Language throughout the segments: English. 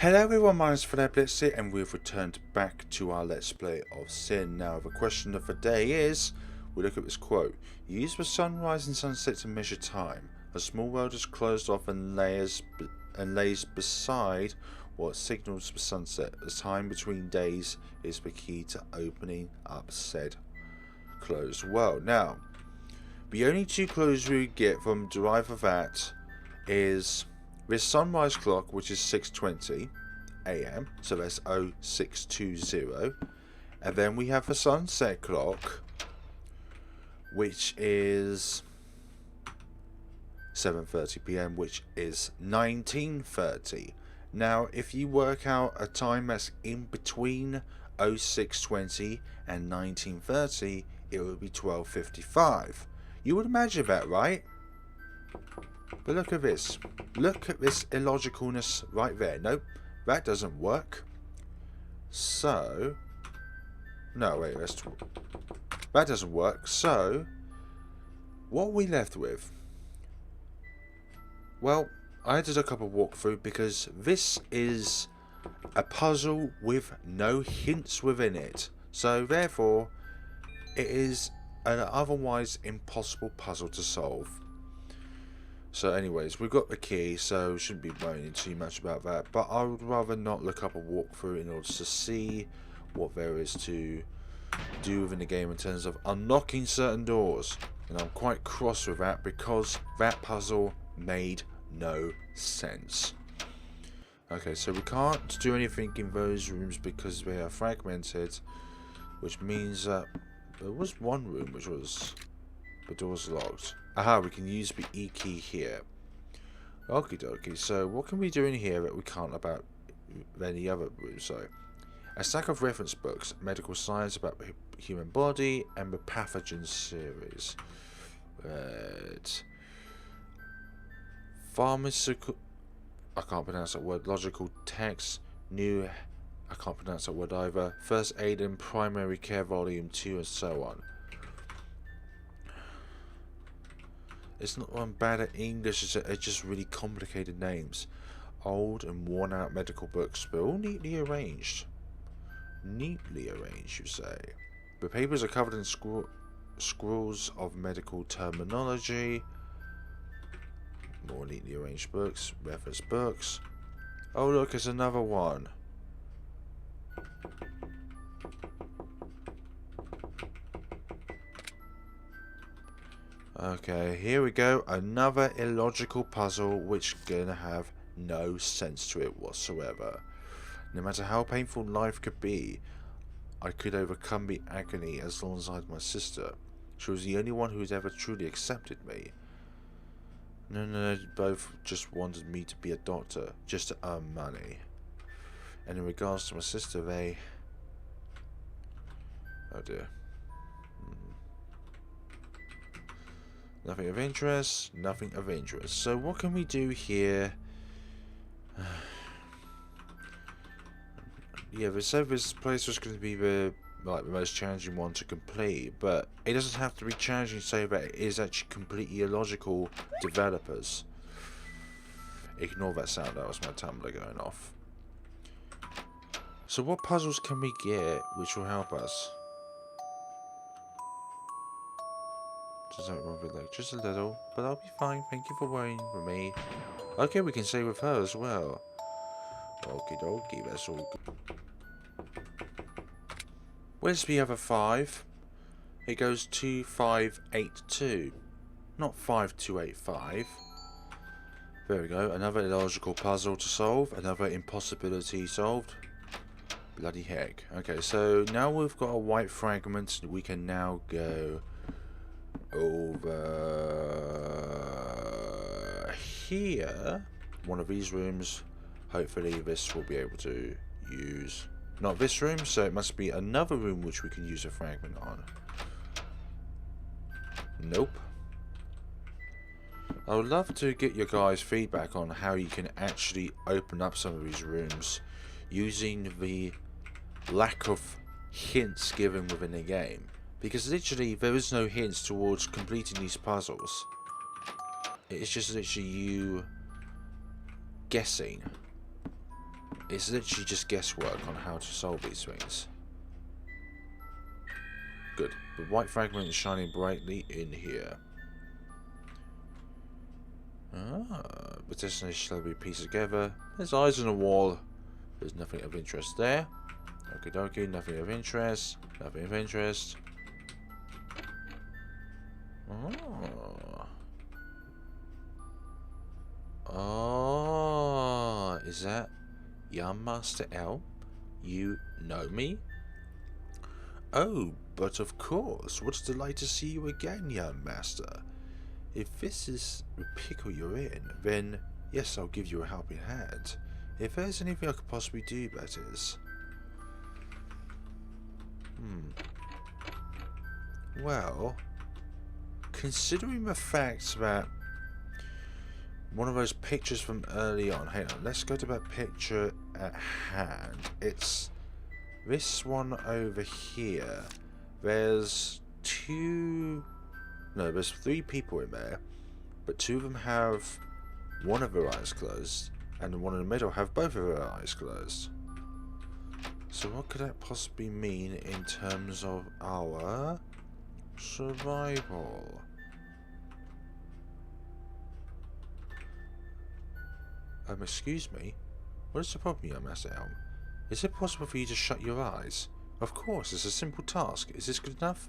Hello everyone, my name is FlareBlitzed and we've returned back to our Let's Play of Sin. Now the question of the day is, we look at this quote: use the sunrise and sunset to measure time. A small world is closed off and lays beside what signals the sunset. The time between days is the key to opening up said closed world. Now, the only two clues we get from derive of that is this sunrise clock, which is 6:20 AM, so that's 0620, and then we have the sunset clock, which is 7:30 PM, which is 1930. Now, if you work out a time that's in between 0620 and 1930, it would be 12:55. You would imagine that, right? But look at this. Look at this illogicalness right there. Nope, that doesn't work. So, no, wait, that doesn't work. So, what are we left with? Well, I had to do a couple walkthrough because this is a puzzle with no hints within it. So, therefore, it is an otherwise impossible puzzle to solve. So anyways, we've got the key, so shouldn't be worrying too much about that. But I would rather not look up a walkthrough in order to see what there is to do within the game in terms of unlocking certain doors. And I'm quite cross with that because that puzzle made no sense. Okay, so we can't do anything in those rooms because they are fragmented, which means that there was one room which was the door's locked. Aha, we can use the E key here. Okie dokie, so what can we do in here that we can't about any other room? So, a stack of reference books, medical science about the human body, and the pathogen series. Pharmaceutical, I can't pronounce that word. Logical text, new, I can't pronounce that word either. First aid and primary care volume 2 and so on. It's not that I'm bad at English, it's just really complicated names. Old and worn out medical books, but all neatly arranged. Neatly arranged, you say. The papers are covered in scrolls of medical terminology. More neatly arranged books, reference books. Oh look, it's another one. Okay, here we go. Another illogical puzzle which gonna have no sense to it whatsoever. No matter how painful life could be, I could overcome the agony as long as I had my sister. She was the only one who had ever truly accepted me. No, both just wanted me to be a doctor, just to earn money. And in regards to my sister, they... Oh dear. Nothing of interest, nothing of interest. So what can we do here? Yeah, they said this place was going to be the most challenging one to complete, but it doesn't have to be challenging to say that it is actually completely illogical developers. Ignore that sound, that was my tumbler going off. So what puzzles can we get which will help us? Just a little, but I'll be fine. Thank you for worrying for me. Okay, we can stay with her as well. Okie dokie, that's all good. Where's the other 5? It goes 2582, not 5285. There we go, another illogical puzzle to solve, another impossibility solved. Bloody heck. Okay, so now we've got a white fragment, we can now go over here, one of these rooms. Hopefully this will be able to use, not this room, so it must be another room which we can use a fragment on. Nope. I would love to get your guys' feedback on how you can actually open up some of these rooms using the lack of hints given within the game. Because literally, there is no hints towards completing these puzzles. It's just literally you guessing. It's literally just guesswork on how to solve these things. Good. The white fragment is shining brightly in here. Ah, the destination shall be pieced together. There's eyes on the wall. There's nothing of interest there. Okie dokie, nothing of interest. Nothing of interest. Oh. Oh, is that young Master ELM? You know me? Oh, but of course. What a delight to see you again, young Master. If this is the pickle you're in, then yes, I'll give you a helping hand. If there's anything I could possibly do, that is. Well, considering the fact that one of those pictures from early on, hang on, let's go to that picture at hand. It's this one over here. There's there's 3 people in there, but 2 of them have one of their eyes closed, and the one in the middle have both of their eyes closed. So what could that possibly mean in terms of our survival? Excuse me? What is the problem, young Master ELM? Is it possible for you to shut your eyes? Of course, it's a simple task. Is this good enough?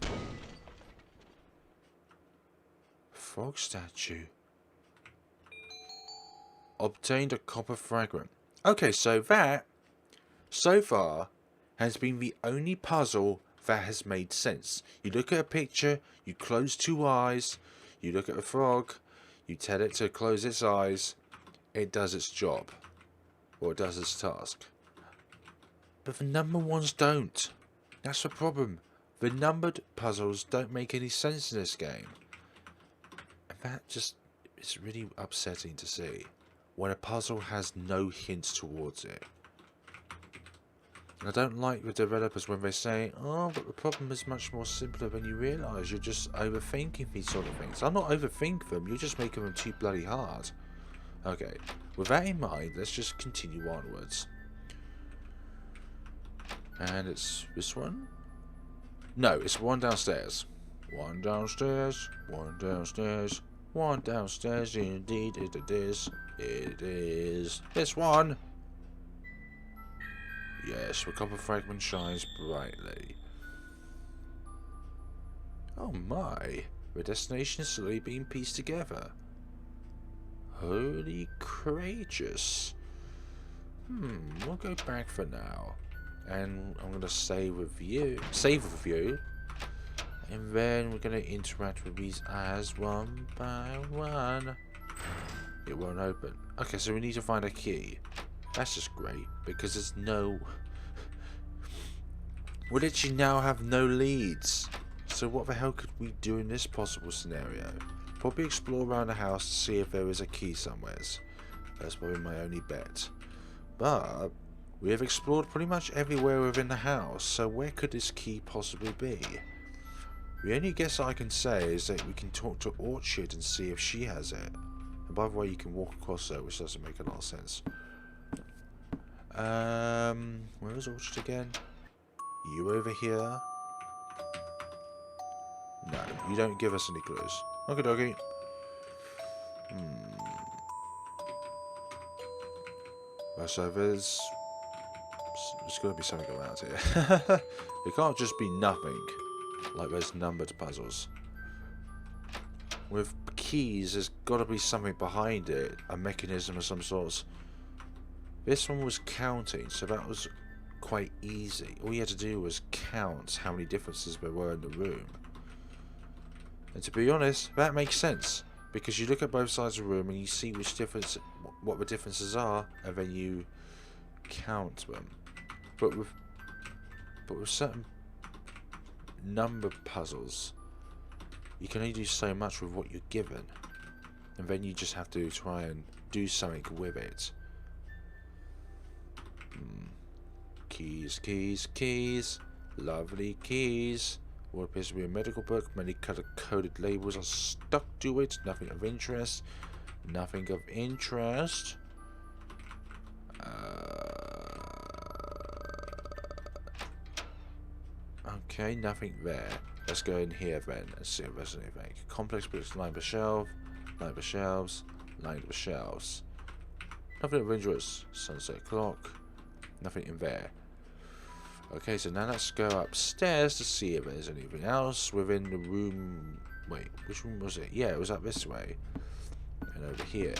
Frog statue. Obtained a copper fragment. Okay, so that, so far, has been the only puzzle that has made sense. You look at a picture, you close 2 eyes, you look at a frog, you tell it to close its eyes, it does its job. Or it does its task. But the number ones don't. That's the problem. The numbered puzzles don't make any sense in this game. And that just is really upsetting to see. When a puzzle has no hints towards it. I don't like the developers when they say, oh, but the problem is much more simpler than you realise. You're just overthinking these sort of things. I'm not overthinking them, you're just making them too bloody hard. Okay, with that in mind, let's just continue onwards. And it's this one? No, it's one downstairs. One downstairs, one downstairs, one downstairs, indeed it is. It is this one. Yes, the copper fragment shines brightly. Oh my, the destination is slowly being pieced together. Holy courageous. We'll go back for now. And I'm going to save with you. And then we're going to interact with these eyes one by one. It won't open. Okay, so we need to find a key. That's just great, because there's no... we literally now have no leads. So what the hell could we do in this possible scenario? Probably explore around the house to see if there is a key somewheres. That's probably my only bet. But we have explored pretty much everywhere within the house, so where could this key possibly be? The only guess I can say is that we can talk to Orchid and see if she has it. And by the way, you can walk across there, which doesn't make a lot of sense. Where is Orchid again? You over here? No, you don't give us any clues. Okie dokie. Well, so there's got to be something around here. It can't just be nothing, like those numbered puzzles. With keys, there's got to be something behind it, a mechanism of some sort. This one was counting, so that was quite easy. All you had to do was count how many differences there were in the room. And to be honest, that makes sense, because you look at both sides of the room and you see which difference, what the differences are, and then you count them. But with certain number puzzles, you can only do so much with what you're given, and then you just have to try and do something with it. Keys, keys, keys, lovely keys. What appears to be a medical book. Many color-coded labels are stuck to it. Nothing of interest. Nothing of interest. Okay, nothing there. Let's go in here then and see if there's anything. Complex books, line of shelf, line of shelves, line of shelves. Nothing of interest. Sunset clock. Nothing in there. Okay, so now let's go upstairs to see if there's anything else within the room. Wait, which room was it? Yeah, it was up this way. And over here.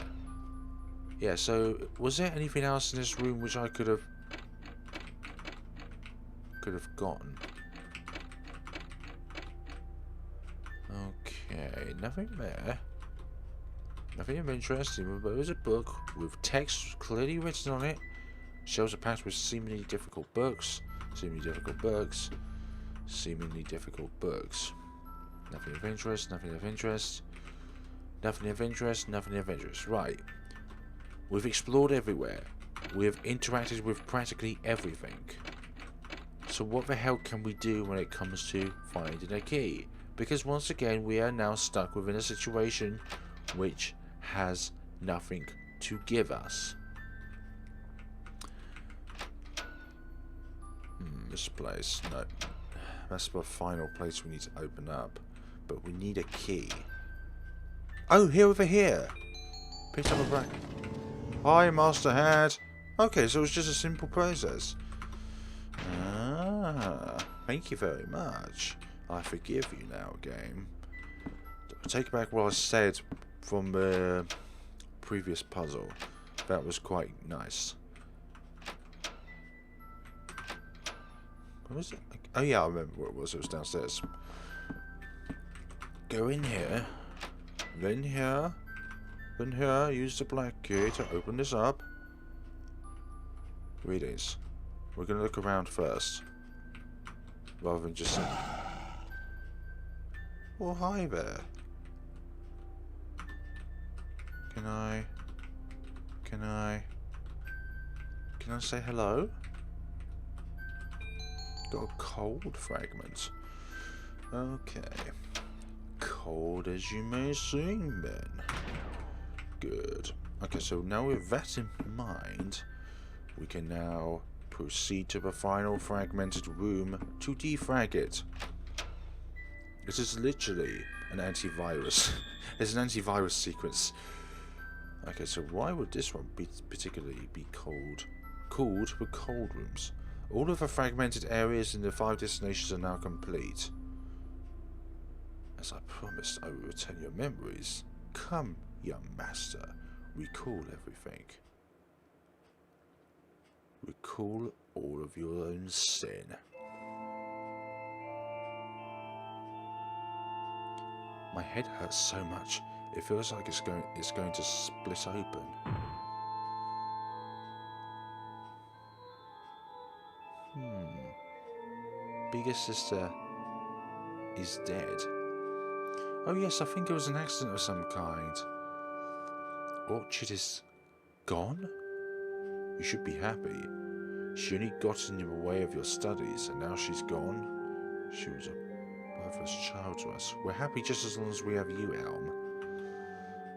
Yeah, so was there anything else in this room which I could have gotten? Okay, nothing there. Nothing of interest, but there's a book with text clearly written on it. Shelves are packed with seemingly difficult books. Seemingly difficult books. Seemingly difficult books. Nothing of interest, nothing of interest. Nothing of interest, nothing of interest. Right. We've explored everywhere. We've interacted with practically everything. So what the hell can we do when it comes to finding a key? Because once again, we are now stuck within a situation which has nothing to give us. This place. No. That's the final place we need to open up. But we need a key. Oh, here over here. Picked up a black. Hi, Master Hat. Okay, so it's just a simple process. Ah, thank you very much. I forgive you now, game. I'll take back what I said from the previous puzzle. That was quite nice. What was it? Oh yeah, I remember what it was. It was downstairs. Go in here. Then here. Then here. Use the black key to open this up. Readings. We're going to look around first. Rather than just... Oh, hi there. Can I say hello? Got a cold fragment. Okay. Cold as you may seem, then. Good. Okay, so now with that in mind, we can now proceed to the final fragmented room to defrag it. This is literally an antivirus. It's an antivirus sequence. Okay, so why would this one particularly be called the cold rooms? All of the fragmented areas in the 5 destinations are now complete. As I promised, I will return your memories. Come, young master, recall everything. Recall all of your own sin. My head hurts so much, it feels like it's going to split open. Bigger sister is dead. Oh yes, I think it was an accident of some kind. Orchid is gone? You should be happy. She only got in the way of your studies, and now she's gone. She was a worthless child to us. We're happy just as long as we have you, ELM.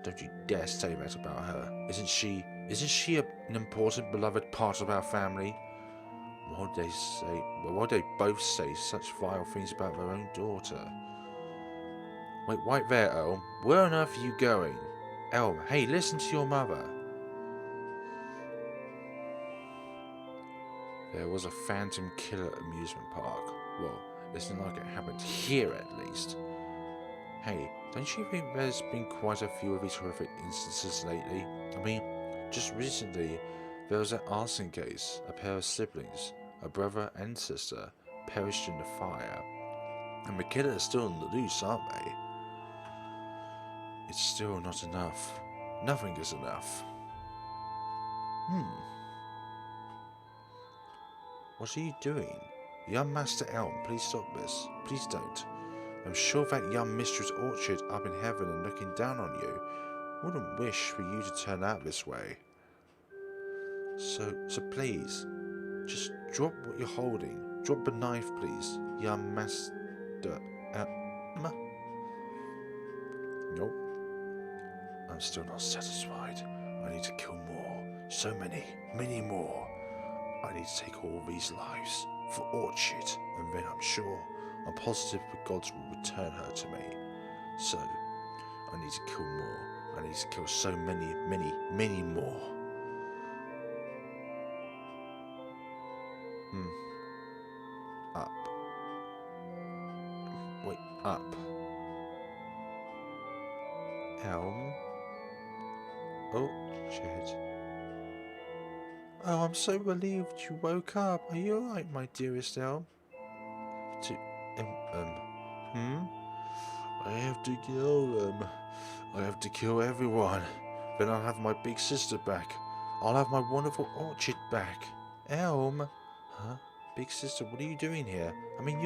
Don't you dare say that about her. Isn't she an important, beloved part of our family? Why would they both say such vile things about their own daughter? Wait, right there, ELM. Where on earth are you going? ELM, hey, listen to your mother. There was a phantom killer amusement park. Well, it's not like it happened here, at least. Hey, don't you think there's been quite a few of these horrific instances lately? I mean, just recently, there was that arson case. A pair of siblings, a brother and sister, perished in the fire. And the killer is still on the loose, aren't they? It's still not enough. Nothing is enough. What are you doing? Young Master ELM, please stop this. Please don't. I'm sure that young Mistress Orchid up in heaven and looking down on you wouldn't wish for you to turn out this way. So please, just drop what you're holding. Drop the knife, please, young Master ELM. Nope. I'm still not satisfied. I need to kill more. So many more. I need to take all these lives for Orchid, and then I'm sure I'm positive the gods will return her to me. So, I need to kill more. I need to kill so many, many, many more. Up. Wait, up. Elm. Oh, shit. Oh, I'm so relieved you woke up. Are you alright, my dearest Elm? Hmm? I have to kill them. I have to kill everyone. Then I'll have my big sister back. I'll have my wonderful orchard back. Elm? Huh? Big sister, what are you doing here? I mean,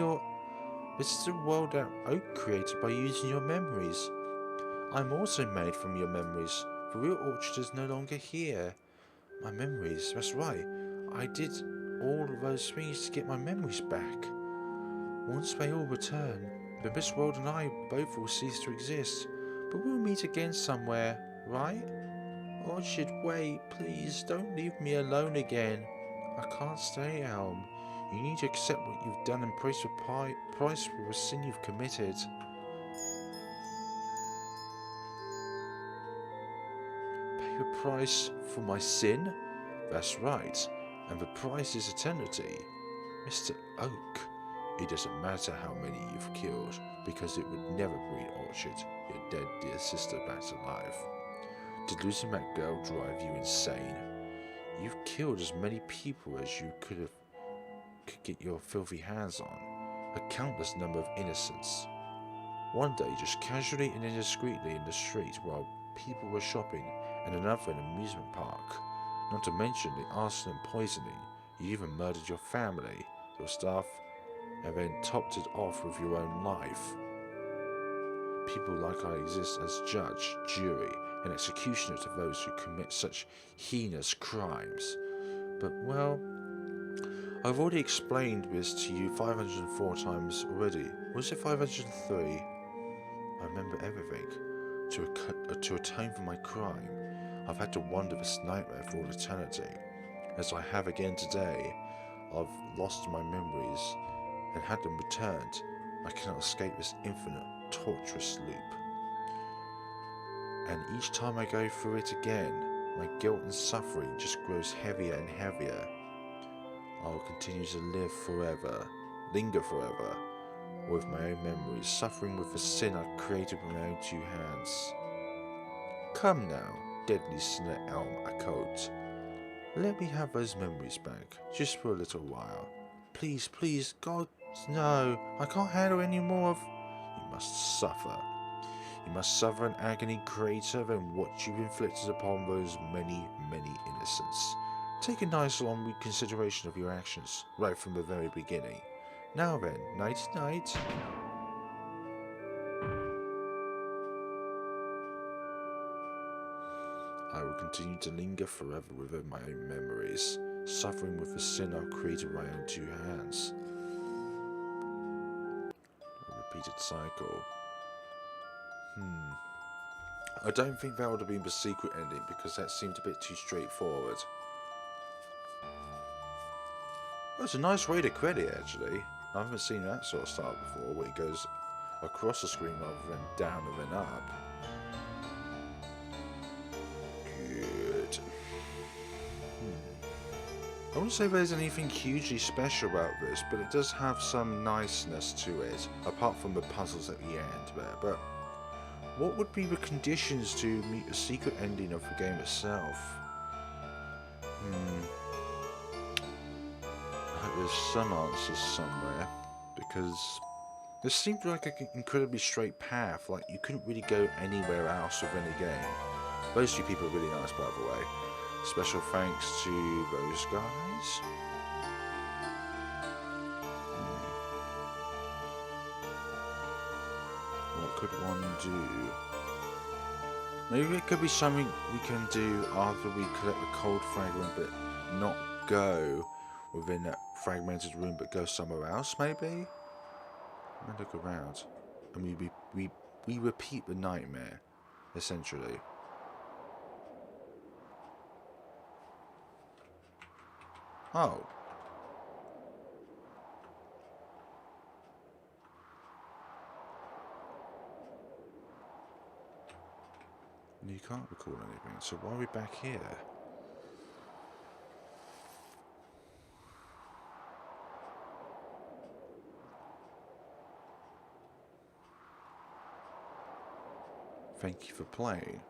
this is a world that Oak created by using your memories. I'm also made from your memories. The real orchard is no longer here. My memories, that's right. I did all of those things to get my memories back. Once they all return, then this world and I both will cease to exist. But we'll meet again somewhere, right? Orchard, wait, please, don't leave me alone again. I can't stay, Elm. You need to accept what you've done and price for the sin you've committed. Pay the price for my sin? That's right, and the price is eternity. Mr. Oak, it doesn't matter how many you've killed, because it would never bring Orchard, your dead dear sister, back to life. Did losing that girl drive you insane? You've killed as many people as you could get your filthy hands on, a countless number of innocents. One day, just casually and indiscreetly in the street while people were shopping, and another in an amusement park. Not to mention the arson and poisoning. You even murdered your family, your staff, and then topped it off with your own life. People like I exist as judge, jury, and executioner to those who commit such heinous crimes. But, well, I've already explained this to you 504 times already. Was it 503? I remember everything. To atone for my crime, I've had to wander this nightmare for all eternity. As I have again today, I've lost my memories and had them returned. I cannot escape this infinite, torturous loop. And each time I go through it again, my guilt and suffering just grows heavier and heavier. I will continue to live forever, linger forever, with my own memories, suffering with the sin I created with my own two hands. Come now, deadly sinner Elm Accote. Let me have those memories back, just for a little while. Please, please, God, no, I can't handle any more of... You must suffer. You must suffer an agony greater than what you've inflicted upon those many, many innocents. Take a nice long reconsideration of your actions, right from the very beginning. Now then, night-night. I will continue to linger forever within my own memories, suffering with the sin I've created with my own two hands. A repeated cycle. I don't think that would have been the secret ending because that seemed a bit too straightforward. That's a nice way to credit, actually. I haven't seen that sort of style before, where it goes across the screen rather than down and then up. Good. I wouldn't say there's anything hugely special about this, but it does have some niceness to it, apart from the puzzles at the end there. But what would be the conditions to meet the secret ending of the game itself? I hope there's some answers somewhere, because this seemed like an incredibly straight path, like you couldn't really go anywhere else within the game. Those two people are really nice, by the way. Special thanks to those guys. What could one do? Maybe it could be something we can do after we collect the cold fragment, but not go within that fragmented room, but go somewhere else, maybe? Let me look around. And we repeat the nightmare, essentially. Oh. You can't recall anything, so why are we back here? Thank you for playing.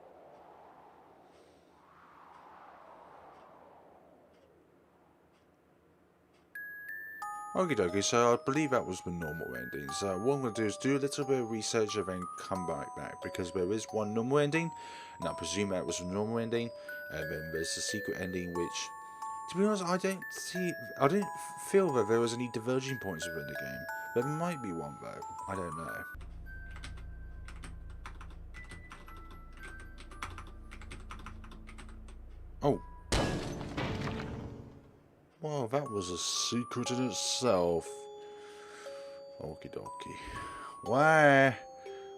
Okie dokie, so I believe that was the normal ending. So what I'm going to do is do a little bit of research and then come back because there is one normal ending, and I presume that was a normal ending, and then there's a secret ending which, to be honest, I didn't feel that there was any diverging points within the game. There might be one though, I don't know. Oh. Well, that was a secret in itself. Okie dokie. Why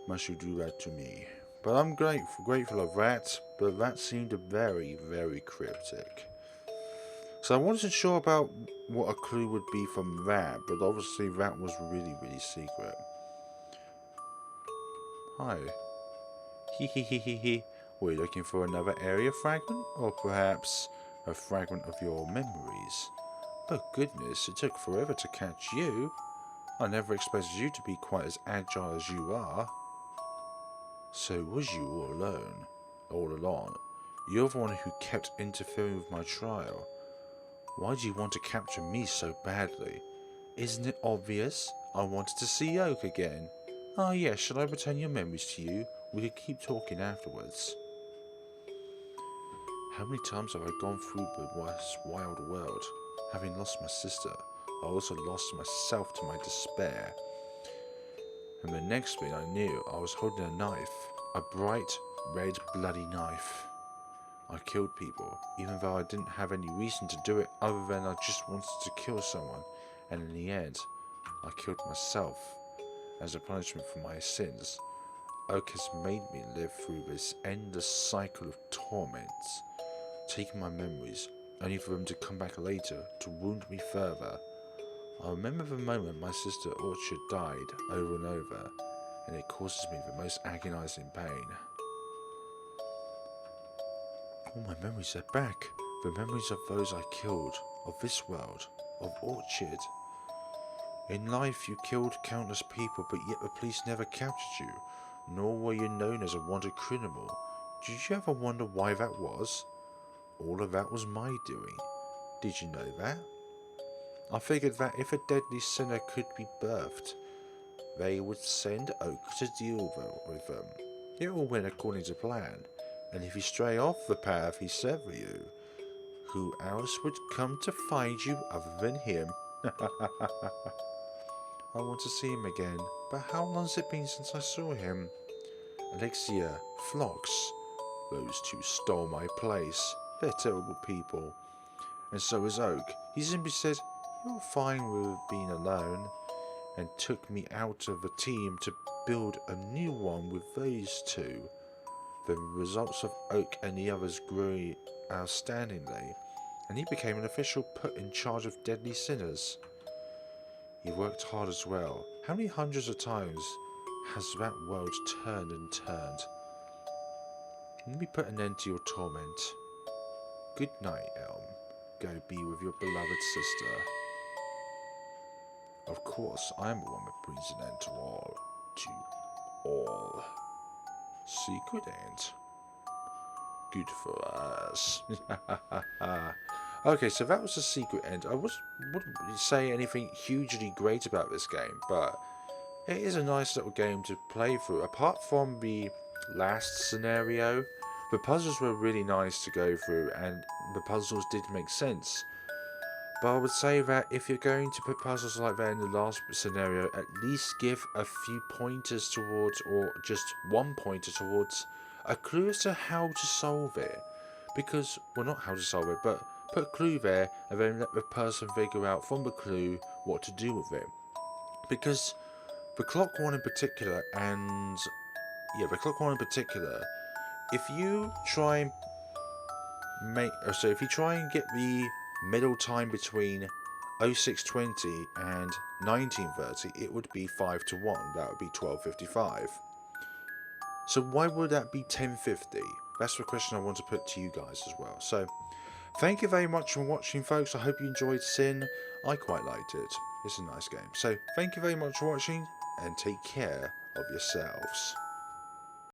must you do that to me? But I'm grateful of that, but that seemed very, very cryptic. So I wasn't sure about what a clue would be from that, but obviously that was really, really secret. Hi. Hehehehe. Were you looking for another area fragment? Or perhaps a fragment of your memories? Oh goodness, it took forever to catch you. I never expected you to be quite as agile as you are. So was you all alone? All along? You're the one who kept interfering with my trial. Why do you want to capture me so badly? Isn't it obvious? I wanted to see Oak again. Ah yes, shall I return your memories to you? We could keep talking afterwards. How many times have I gone through the wild world? Having lost my sister, I also lost myself to my despair. And the next thing I knew, I was holding a knife. A bright, red, bloody knife. I killed people, even though I didn't have any reason to do it other than I just wanted to kill someone. And in the end, I killed myself as a punishment for my sins. Oak has made me live through this endless cycle of torments, taking my memories, only for them to come back later to wound me further. I remember the moment my sister Orchard died over and over, and it causes me the most agonizing pain. All my memories are back, the memories of those I killed, of this world, of Orchard. In life you killed countless people, but yet the police never captured you, nor were you known as a wanted criminal. Did you ever wonder why that was? All of that was my doing. Did you know that? I figured that if a deadly sinner could be birthed, they would send Oak to deal with them. It all went according to plan, and if you stray off the path he set for you, who else would come to find you other than him? I want to see him again, but how long's it been since I saw him? Alexia, Phlox, those two stole my place. They're terrible people. And so is Oak. He simply said, "You're fine with being alone," and took me out of the team to build a new one with those two. The results of Oak and the others grew outstandingly, and he became an official put in charge of deadly sinners. He worked hard as well. How many hundreds of times has that world turned and turned? Let me put an end to your torment. Good night, Elm. Go be with your beloved sister. Of course, I am the one that brings an end to all. To all. Secret end. Good for us. Okay, so that was the secret end. I wouldn't say anything hugely great about this game, but it is a nice little game to play through. Apart from the last scenario, the puzzles were really nice to go through, and the puzzles did make sense. But I would say that if you're going to put puzzles like that in the last scenario, at least give a few pointers towards, or just one pointer towards, a clue as to how to solve it. Because, well, not how to solve it, but put a clue there and then let the person figure out from the clue what to do with it. Because the clock one in particular, if you try and if you try and get the middle time between 0620 and 1930, it would be 5 to 1. That would be 12:55. So why would that be 10:50? That's the question I want to put to you guys as well. So, thank you very much for watching, folks. I hope you enjoyed Sin. I quite liked it. It's a nice game. So, thank you very much for watching, and take care of yourselves.